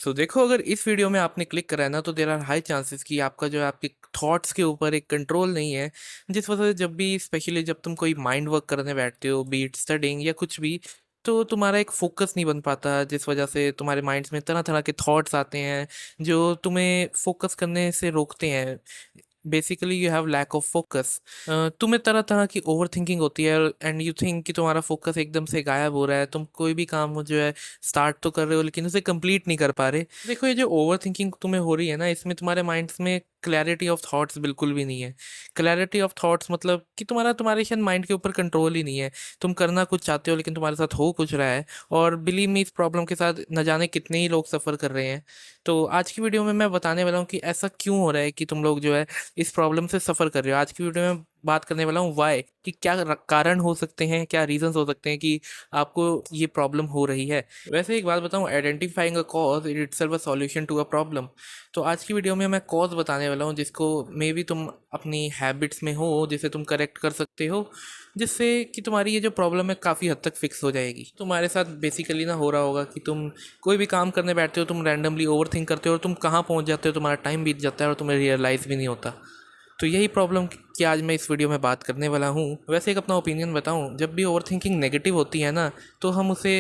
सो देखो, अगर इस वीडियो में आपने क्लिक करा है ना, तो देर आर हाई चांसेस कि आपका जो है आपके थॉट्स के ऊपर एक कंट्रोल नहीं है। जिस वजह से जब भी स्पेशली जब तुम कोई माइंड वर्क करने बैठते हो, बीट स्टडिंग या कुछ भी, तो तुम्हारा एक फोकस नहीं बन पाता, जिस वजह से तुम्हारे माइंड्स में तरह तरह के थॉट्स आते हैं जो तुम्हें फोकस करने से रोकते हैं। Basically you have lack of focus. तुम्हें तरह तरह की ओवर थिंकिंग होती है एंड यू थिंक कि तुम्हारा फोकस एकदम से गायब हो रहा है। तुम कोई भी काम हो जो है स्टार्ट तो कर रहे हो लेकिन उसे कंप्लीट नहीं कर पा रहे। देखो, ये जो ओवर थिंकिंग तुम्हें हो रही है ना, इसमें तुम्हारे माइंड्स में क्लैरिटी ऑफ थॉट्स बिल्कुल भी नहीं है। क्लैरिटी ऑफ थॉट्स मतलब कि तुम्हारे शायद माइंड के ऊपर कंट्रोल ही नहीं है। तुम करना कुछ चाहते हो लेकिन तुम्हारे साथ हो कुछ रहा है। और बिलीव मी, इस प्रॉब्लम के साथ न जाने कितने ही लोग सफ़र कर रहे हैं। तो आज की वीडियो में मैं बताने वाला हूँ कि ऐसा क्यों हो रहा है कि तुम लोग जो है इस प्रॉब्लम से सफ़र कर रहे हो। आज की वीडियो में बात करने वाला हूँ वाई, कि क्या कारण हो सकते हैं, क्या रीजंस हो सकते हैं कि आपको ये प्रॉब्लम हो रही है। वैसे एक बात बताऊँ, identifying a cause it itself a solution to a problem. तो आज की वीडियो में मैं कॉज बताने वाला हूँ जिसको मे बी तुम अपनी हैबिट्स में हो, जिसे तुम करेक्ट कर सकते हो, जिससे कि तुम्हारी ये जो प्रॉब्लम है काफ़ी हद तक फिक्स हो जाएगी। तुम्हारे साथ बेसिकली ना हो रहा होगा कि तुम कोई भी काम करने बैठते हो, तुम रैंडमली ओवर थिंक करते हो और तुम कहाँ पहुँच जाते हो, तुम्हारा टाइम बीत जाता है और तुम्हें रियलाइज़ भी नहीं होता। तो यही प्रॉब्लम की आज मैं इस वीडियो में बात करने वाला हूँ। वैसे एक अपना ओपिनियन बताऊँ, जब भी ओवर थिंकिंग नेगेटिव होती है ना, तो हम उसे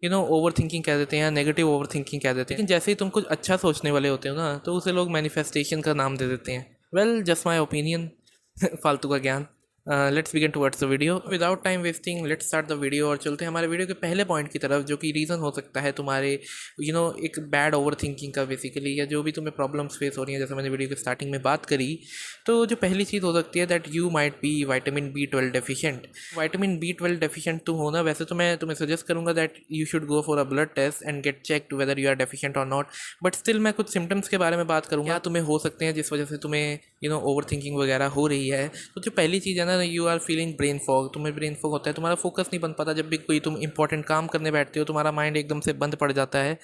ओवर थिंकिंग कह देते हैं या नेगेटिव ओवर थिंकिंग कह देते हैं। लेकिन जैसे ही तुम कुछ अच्छा सोचने वाले होते हो ना, तो उसे लोग मैनिफेस्टेशन का नाम दे देते हैं। Well, just my opinion. फालतू का ज्ञान। Let's begin towards the video without time wasting. Let's start the video और चलते हैं हमारे वीडियो के पहले पॉइंट की तरफ, जो कि रीज़न हो सकता है तुम्हारे एक बैड ओवर थिंकिंग का बेसिकली, या जो भी तुम्हें प्रॉब्लम्स फेस हो रही हैं, जैसे मैंने वीडियो के स्टार्टिंग में बात करी। तो जो पहली चीज़ हो सकती है, that you might be vitamin B12 deficient. Vitamin B12 deficient तुम हो ना, वैसे तो मैं तुम्हें सजेस्ट करूंगा that you should go for a blood test and get checked whether you are deficient और नॉट। बट स्टिल मैं कुछ सिम्टम्स के बारे में बात करूँगा, क्या तुम्हें हो सकते हैं जिस वजह से तुम्हें ओवर थिंकिंग वगैरह हो रही है। तो जो पहली चीज़ है ना, you are feeling brain fog. तुम्हें ब्रेन फॉग होता है, तुम्हारा फोकस नहीं बन पाता। जब भी कोई तुम इंपॉर्टेंट काम करने बैठते हो, तुम्हारा माइंड एकदम से बंद पड़ जाता है।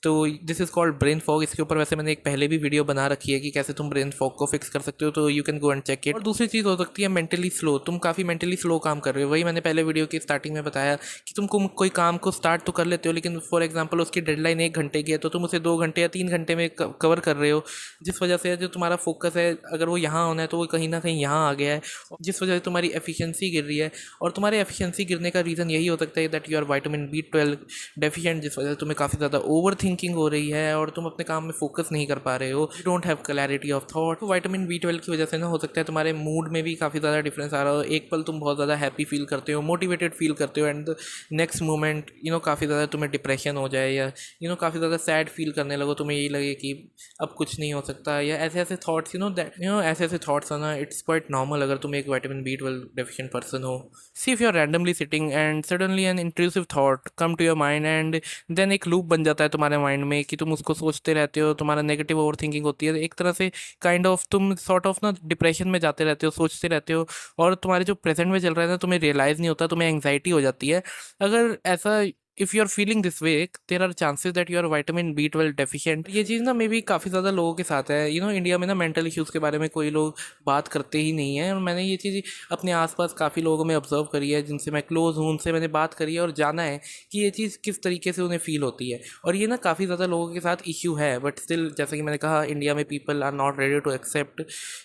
तो this is called brain fog. इसके ऊपर वैसे मैंने एक पहले भी वीडियो बना रखी है कि कैसे तुम ब्रेन फॉग को फिक्स कर सकते हो, तो you can go and check it. और दूसरी चीज़ हो सकती है मेंटली स्लो। तुम काफ़ी मेंटली स्लो काम कर रहे हो। वही मैंने पहले वीडियो की स्टार्टिंग में बताया कि तुम कोई काम को स्टार्ट तो कर लेते हो, लेकिन फॉर एग्जाम्पल उसकी डेडलाइन 1 घंटे की है, तो तुम उसे 2 घंटे या 3 घंटे में कवर कर रहे हो। जिस वजह से जो तुम्हारा फोकस है, अगर वो यहाँ होना है तो वो कहीं ना कहीं यहाँ आ गया है, जिस वजह से तुम्हारी एफिशिएंसी गिर रही है। और तुम्हारे एफिशिएंसी गिरने का रीज़न यही हो सकता है that you are vitamin B12 deficient, जिस वजह से तुम्हें काफ़ी ज़्यादा ओवर थिंकिंग हो रही है और तुम अपने काम में फोकस नहीं कर पा रहे हो। You don't have clarity of thought. तो विटामिन B12 की वजह से ना हो सकता है तुम्हारे मूड में भी काफ़ी ज़्यादा डिफरेंस आ रहा हो। एक पल तुम बहुत ज़्यादा हैप्पी फील करते हो, मोटिवेटेड फील करते हो, एंड नेक्स्ट मोमेंट काफ़ी ज़्यादा तुम्हें डिप्रेशन हो जाए, या काफ़ी ज़्यादा सैड फील करने लगो। तुम्हें यही लगे कि अब कुछ नहीं हो सकता, या ऐसे ऐसे थॉट्स दैट ऐसे ऐसे थॉट्स आना, इट्स क्वाइट नॉर्मल अगर तुम एक विटामिन B12 डेफिशिएंट पर्सन हो। See if you are randomly sitting and suddenly an intrusive thought come to your mind, and then एक लूप बन जाता है तुम्हारे माइंड में कि तुम उसको सोचते रहते हो। तुम्हारा नेगेटिव ओवर थिंकिंग होती है एक तरह से, काइंड ऑफ तुम सॉर्ट ऑफ ना डिप्रेशन में जाते रहते हो, सोचते रहते हो, और तुम्हारे जो प्रेजेंट में चल रहा है ना, तुम्हें रियलाइज़ नहीं होता, तुम्हें एंग्जाइटी हो जाती है। अगर ऐसा if you are feeling this way, there are chances that you are vitamin B12 deficient. ये चीज़ ना मे बी काफ़ी ज़्यादा लोगों के साथ है। इंडिया में ना मेंटल इश्यूज़ के बारे में कोई लोग बात करते ही नहीं है, और मैंने ये चीज़ अपने आसपास काफ़ी लोगों में ऑब्जर्व करी है, जिनसे मैं क्लोज हूँ, उनसे मैंने बात करी है और जाना है कि ये चीज़ किस तरीके से उन्हें फील होती है। और ये ना काफ़ी ज़्यादा लोगों के साथ इश्यू है, बट स्टिल जैसा कि मैंने कहा, इंडिया में people are not ready to accept.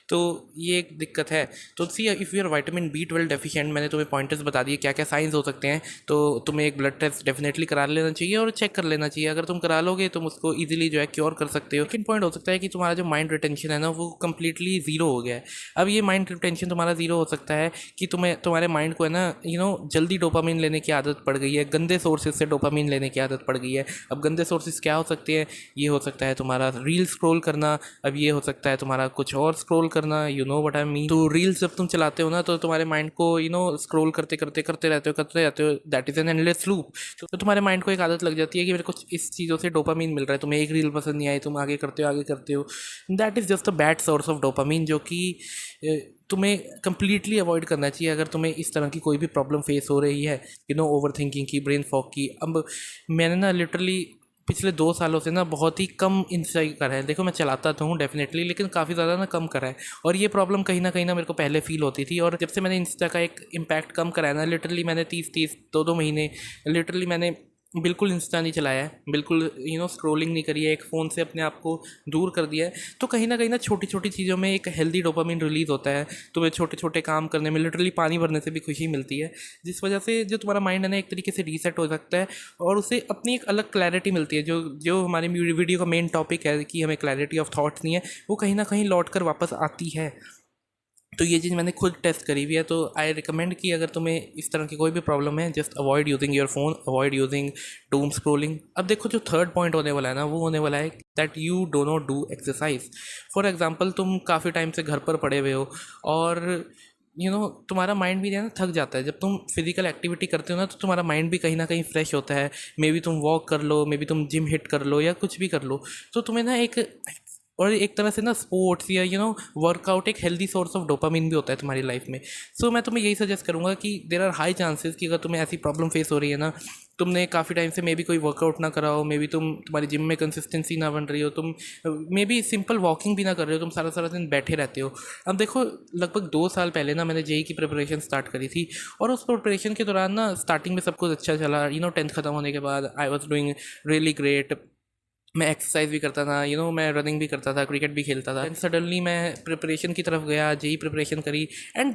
तो ये एक दिक्कत है। तो see, if you are vitamin B12 deficient, मैंने तुम्हें पॉइंटर्स बता दिए क्या क्या साइंस हो सकते हैं। तो तुम्हें एक ब्लड टेस्ट डेफिनेटली करा लेना चाहिए और चेक कर लेना चाहिए। अगर तुम करा लोगे, तुम उसको इजीली जो है क्योर कर सकते हो। लेकिन पॉइंट हो सकता है कि तुम्हारा जो माइंड रिटेंशन है ना, वो कम्प्लीटली ज़ीरो हो गया है। अब ये माइंड रिटेंशन तुम्हारा ज़ीरो हो सकता है कि तुम्हारे माइंड को है ना जल्दी डोपामिन लेने की आदत पड़ गई है, गंदे सोर्सेज से डोपामिन लेने की आदत पड़ गई है। अब गंदे सोर्सेज क्या हो सकते हैं? ये हो सकता है तुम्हारा रील स्क्रॉल करना, अब ये हो सकता है तुम्हारा कुछ और स्क्रॉल करना, you know what I mean. तो रील्स जब तुम चलाते हो ना, तो तुम्हारे माइंड को स्क्रॉल करते करते करते रहते हो, that is an endless loop. तो तुम्हारे माइंड को एक आदत लग जाती है कि मेरे को इस चीज़ों से डोपामिन मिल रहा है। तुम्हें एक रील पसंद नहीं आई, तुम आगे करते हो आगे करते हो। That is just a bad source of dopamine, जो कि तुम्हें कम्प्लीटली अवॉइड करना चाहिए अगर तुम्हें इस तरह की कोई भी प्रॉब्लम फेस हो रही है, ओवर थिंकिंग की, ब्रेन फॉग की। अब मैंने ना लिटरली पिछले 2 सालों से ना बहुत ही कम इंस्टा करा है। देखो, मैं चलाता तो हूँ डेफिनेटली, लेकिन काफ़ी ज़्यादा ना कम करा है। और ये प्रॉब्लम कहीं ना मेरे को पहले फील होती थी, और जब से मैंने इंस्टा का एक इम्पैक्ट कम करा है ना, लिटरली मैंने 30 2 2 महीने लिटरली मैंने बिल्कुल इंस्टा नहीं चलाया है, बिल्कुल स्क्रॉलिंग नहीं करी है, एक फ़ोन से अपने आप को दूर कर दिया है, तो कहीं ना छोटी छोटी चीज़ों में एक हेल्दी डोपामिन रिलीज़ होता है। तुम्हें छोटे छोटे काम करने में, लिटरली पानी भरने से भी खुशी मिलती है, जिस वजह से जो तुम्हारा माइंड है ना एक तरीके से रीसेट हो सकता है, और उसे अपनी एक अलग क्लैरिटी मिलती है। जो जो हमारे वीडियो का मेन टॉपिक है कि हमें क्लैरिटी ऑफ थॉट्स नहीं है, वो कहीं ना कहीं लौट कर वापस आती है। तो ये चीज़ मैंने खुद टेस्ट करी हुई है, तो आई रिकमेंड कि अगर तुम्हें इस तरह की कोई भी प्रॉब्लम है, just avoid using your phone, avoid using Doom scrolling. अब देखो जो थर्ड पॉइंट होने वाला है ना, वो होने वाला है that you do not do exercise. For example, तुम काफ़ी टाइम से घर पर पड़े हुए हो, और तुम्हारा माइंड भी ना थक जाता है। जब तुम फिजिकल एक्टिविटी करते हो ना, तो तुम्हारा माइंड भी कहीं ना कहीं फ्रेश होता है। मे बी तुम वॉक कर लो, मे बी तुम जिम हिट कर लो, या कुछ भी कर लो, तो तुम्हें ना एक, और एक तरह से ना स्पोर्ट्स या वर्कआउट एक हेल्दी सोर्स ऑफ डोपामिन भी होता है तुम्हारी लाइफ में। सो मैं तुम्हें यही सजेस्ट करूँगा कि देर आर हाई चांसेस कि अगर तुम्हें ऐसी प्रॉब्लम फेस हो रही है ना, तुमने काफ़ी टाइम से मे बी कोई वर्कआउट ना करा हो, मे बी तुम्हारी जिम में कंसिस्टेंसी ना बन रही हो, तुम मे बी सिंपल वॉकिंग भी ना कर रहे हो, तुम सारा सारा दिन बैठे रहते हो। अब देखो, लगभग 2 साल पहले ना मैंने जेई की प्रिपरेशन स्टार्ट करी थी, और उस प्रिपरेशन के दौरान ना स्टार्टिंग में सब कुछ अच्छा चला। 10th खत्म होने के बाद I was doing really great. मैं एक्सरसाइज भी करता था, मैं रनिंग भी करता था, क्रिकेट भी खेलता था। एंड सडनली मैं प्रिपरेशन की तरफ गया, जेई प्रिपरेशन करी, एंड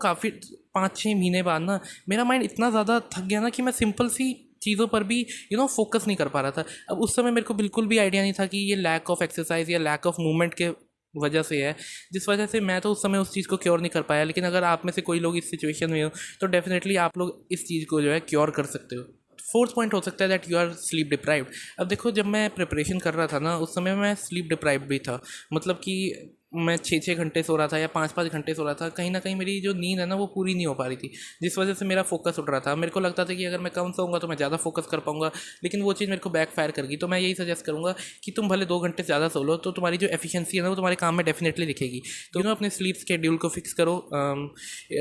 काफ़ी 5-6 महीने बाद ना मेरा माइंड इतना ज़्यादा थक गया ना कि मैं सिंपल सी चीज़ों पर भी फोकस नहीं कर पा रहा था। अब उस समय मेरे को बिल्कुल भी आइडिया नहीं था कि ये लैक ऑफ एक्सरसाइज या लैक ऑफ मूवमेंट के वजह से है, जिस वजह से मैं तो उस समय उस चीज़ को क्योर नहीं कर पाया। लेकिन अगर आप में से कोई लोग इस सिचुएशन में हो, तो डेफिनेटली आप लोग इस चीज़ को जो है क्योर कर सकते हो। फोर्थ पॉइंट हो सकता है that you are sleep deprived. अब देखो, जब मैं प्रिपरेशन कर रहा था ना, उस समय मैं स्लीप डिप्राइव्ड भी था। मतलब कि मैं 6-6 घंटे सो रहा था या 5-5 घंटे सो रहा था। कहीं ना कहीं मेरी जो नींद है ना, वो पूरी नहीं हो पा रही थी, जिस वजह से मेरा फोकस उठ रहा था। मेरे को लगता था कि अगर मैं कम सोऊंगा तो मैं ज़्यादा फोकस कर पाऊंगा, लेकिन वो चीज़ मेरे को बैक फायर कर गई। तो मैं यही सजेस्ट करूँगा कि तुम भले 2 घंटे ज़्यादा सो लो, तो तुम्हारी जो एफिशिएंसी है ना, वो तुम्हारे काम में डेफिनेटली दिखेगी। तो अपने स्लीप स्केड्यूल को फिक्स करो,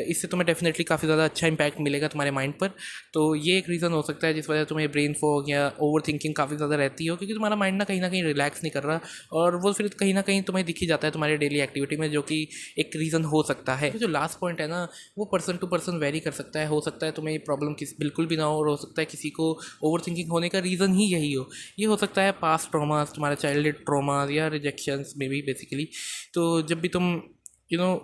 इससे तुम्हें डेफिनेटली काफ़ी ज़्यादा अच्छा इंपैक्ट मिलेगा तुम्हारे माइंड पर। तो ये एक रीज़न हो सकता है जिस वजह से तुम्हें ब्रेन फॉग या ओवर थिंकिंग काफ़ी ज़्यादा रहती हो, क्योंकि तुम्हारा माइंड ना कहीं रिलैक्स नहीं कर रहा, और वो फिर कहीं ना कहीं तुम्हें दिख ही जाता है तुम्हारे डेली एक्टिविटी में, जो कि एक रीज़न हो सकता है। तो जो लास्ट पॉइंट है ना, वो पर्सन टू पर्सन वेरी कर सकता है। हो सकता है तुम्हें ये प्रॉब्लम बिल्कुल भी ना हो, और हो सकता है किसी को ओवर थिंकिंग होने का रीज़न ही यही हो। ये हो सकता है पास्ट ट्रॉमास, तुम्हारा चाइल्डहुड ट्रॉमास या रिजेक्शंस में भी बेसिकली। तो जब भी तुम यू नो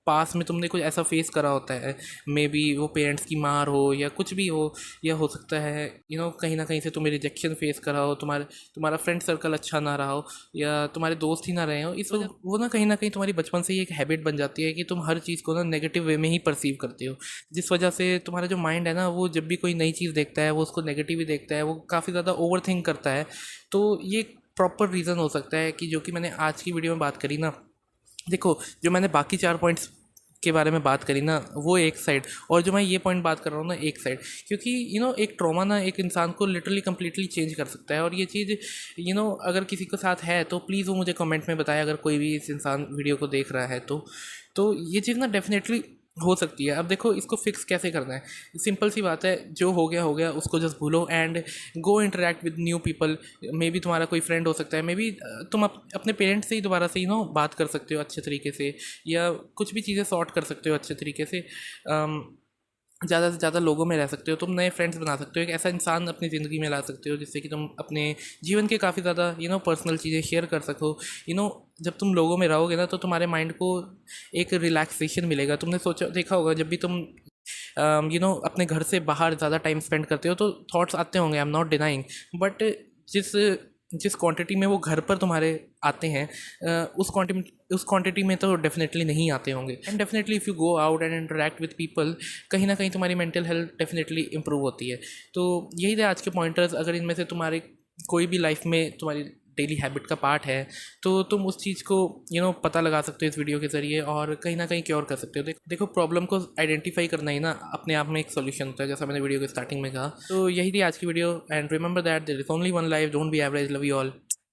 पास में तुमने कुछ ऐसा फेस करा होता है, मे बी वो पेरेंट्स की मार हो या कुछ भी हो, या हो सकता है कहीं ना कहीं से तुम्हें रिजेक्शन फेस करा हो, तुम्हारा फ्रेंड सर्कल अच्छा ना रहा हो, या तुम्हारे दोस्त ही ना रहे हो, इस वजह वो ना कहीं तुम्हारी बचपन से ही एक हैबिट बन जाती है कि तुम हर चीज़ को ना नेगेटिव वे में ही परसीव करते हो, जिस वजह से तुम्हारा जो माइंड है ना, वो जब भी कोई नई चीज़ देखता है वो उसको नेगेटिव ही देखता है, वो काफ़ी ज़्यादा ओवर थिंक करता है। तो ये प्रॉपर रीज़न हो सकता है कि जो कि मैंने आज की वीडियो में बात करी ना। देखो, जो मैंने बाकी 4 पॉइंट्स के बारे में बात करी ना, वो एक साइड, और जो मैं ये पॉइंट बात कर रहा हूँ ना, एक साइड। क्योंकि एक ट्रॉमा ना एक इंसान को लिटरली कम्प्लीटली चेंज कर सकता है, और ये चीज़ अगर किसी के साथ है तो प्लीज़ वो मुझे कमेंट में बताए, अगर कोई भी इस इंसान वीडियो को देख रहा है तो ये चीज़ ना डेफिनेटली हो सकती है। अब देखो, इसको फिक्स कैसे करना है, सिंपल सी बात है, जो हो गया उसको जस्ट भूलो and go interact with new people. May be तुम्हारा कोई फ्रेंड हो सकता है, मे बी तुम अपने पेरेंट्स से ही दोबारा से बात कर सकते हो अच्छे तरीके से, या कुछ भी चीज़ें सॉर्ट कर सकते हो अच्छे तरीके से। ज़्यादा से ज़्यादा लोगों में रह सकते हो, तुम नए फ्रेंड्स बना सकते हो, एक ऐसा इंसान अपनी ज़िंदगी में ला सकते हो जिससे कि तुम अपने जीवन के काफ़ी ज़्यादा पर्सनल चीज़ें शेयर कर सको। जब तुम लोगों में रहोगे ना, तो तुम्हारे माइंड को एक रिलैक्सेशन मिलेगा। तुमने सोचा देखा होगा, जब भी तुम अपने घर से बाहर ज़्यादा टाइम स्पेंड करते हो, तो थॉट्स आते होंगे, I am not denying, but जिस जिस क्वांटिटी में वो घर पर तुम्हारे आते हैं, उस क्वांटिटी में तो डेफिनेटली नहीं आते होंगे। And definitely if you go out and interact with people, कहीं ना कहीं तुम्हारी मेंटल हेल्थ डेफिनेटली इंप्रूव होती है। तो यही थे आज के पॉइंटर्स। अगर इनमें से तुम्हारे कोई भी लाइफ में तुम्हारी डेली हैबिट का पार्ट है, तो तुम उस चीज़ को पता लगा सकते हो इस वीडियो के ज़रिए, और कहीं ना कहीं क्योर कर सकते हो। देखो, प्रॉब्लम को आइडेंटिफाई करना ही ना अपने आप में एक सोल्यूशन होता है, जैसा मैंने वीडियो के स्टार्टिंग में कहा। तो यही थी आज की video, and remember that there is only one life, don't be average, love you all.